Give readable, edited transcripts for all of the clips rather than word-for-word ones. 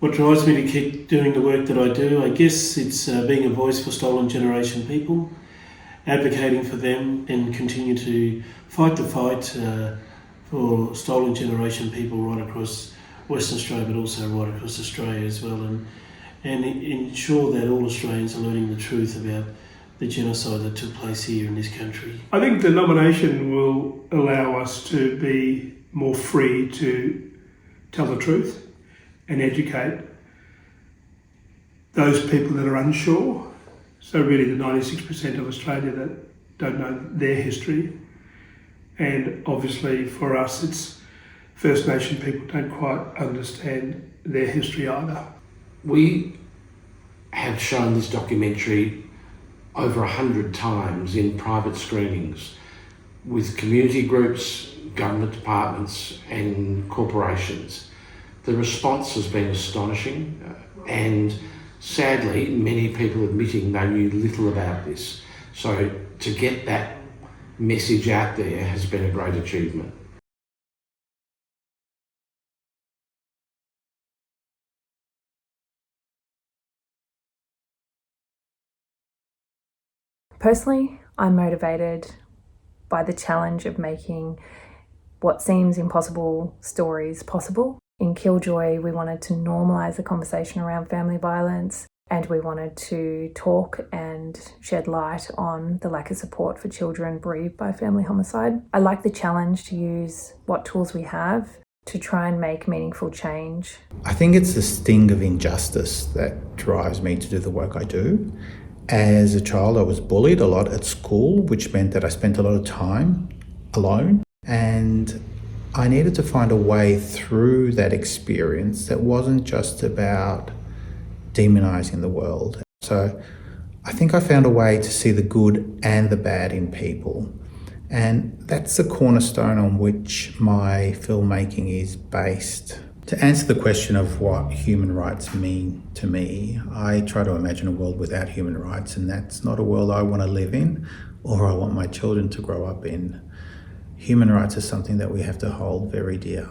What drives me to keep doing the work that I do, I guess it's being a voice for stolen generation people, advocating for them, and continue to fight the fight for stolen generation people right across Western Australia, but also right across Australia as well, and ensure that all Australians are learning the truth about the genocide that took place here in this country. I think the nomination will allow us to be more free to tell the truth and educate those people that are unsure. So really the 96% of Australia that don't know their history. And obviously for us, it's First Nation people don't quite understand their history either. We have shown this documentary over 100 times in private screenings with community groups, government departments and corporations. The response has been astonishing and sadly many people admitting they knew little about this. So to get that message out there has been a great achievement. Personally, I'm motivated by the challenge of making what seems impossible stories possible. In Killjoy, we wanted to normalise the conversation around family violence, and we wanted to talk and shed light on the lack of support for children bereaved by family homicide. I like the challenge to use what tools we have to try and make meaningful change. I think it's the sting of injustice that drives me to do the work I do. As a child, I was bullied a lot at school, which meant that I spent a lot of time alone. And I needed to find a way through that experience that wasn't just about demonizing the world. So I think I found a way to see the good and the bad in people. And that's the cornerstone on which my filmmaking is based. To answer the question of what human rights mean to me, I try to imagine a world without human rights, and that's not a world I want to live in or I want my children to grow up in. Human rights is something that we have to hold very dear.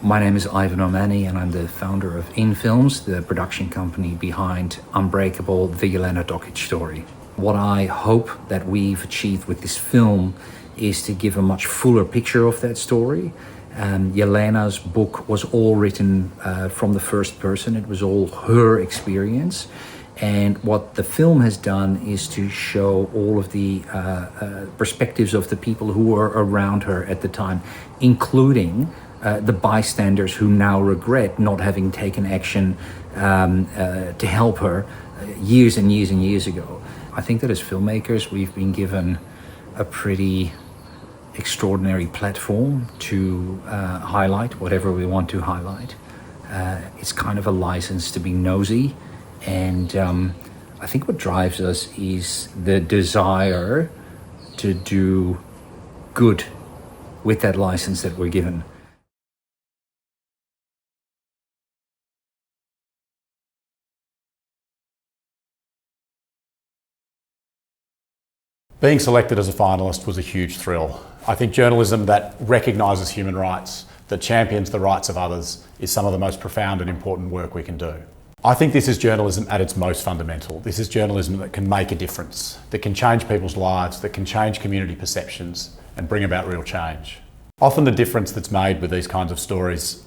My name is Ivan Omani and I'm the founder of In Films, the production company behind Unbreakable, the Yelena Dokic story. What I hope that we've achieved with this film is to give a much fuller picture of that story. Yelena's book was all written from the first person. It was all her experience. And what the film has done is to show all of the perspectives of the people who were around her at the time, including the bystanders who now regret not having taken action to help her years and years and years ago. I think that as filmmakers, we've been given a pretty extraordinary platform to highlight whatever we want to highlight. It's kind of a license to be nosy, and I think what drives us is the desire to do good with that license that we're given. Being selected as a finalist was a huge thrill. I think journalism that recognises human rights, that champions the rights of others, is some of the most profound and important work we can do. I think this is journalism at its most fundamental. This is journalism that can make a difference, that can change people's lives, that can change community perceptions and bring about real change. Often the difference that's made with these kinds of stories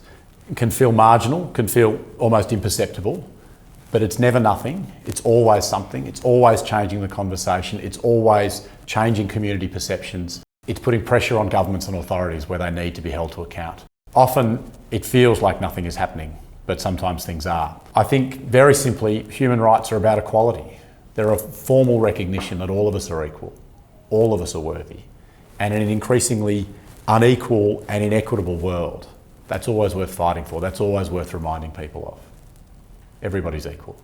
can feel marginal, can feel almost imperceptible, but it's never nothing. It's always something. It's always changing the conversation. It's always changing community perceptions. It's putting pressure on governments and authorities where they need to be held to account. Often it feels like nothing is happening, but sometimes things are. I think very simply, human rights are about equality. They're a formal recognition that all of us are equal. All of us are worthy. And in an increasingly unequal and inequitable world, that's always worth fighting for. That's always worth reminding people of. Everybody's equal.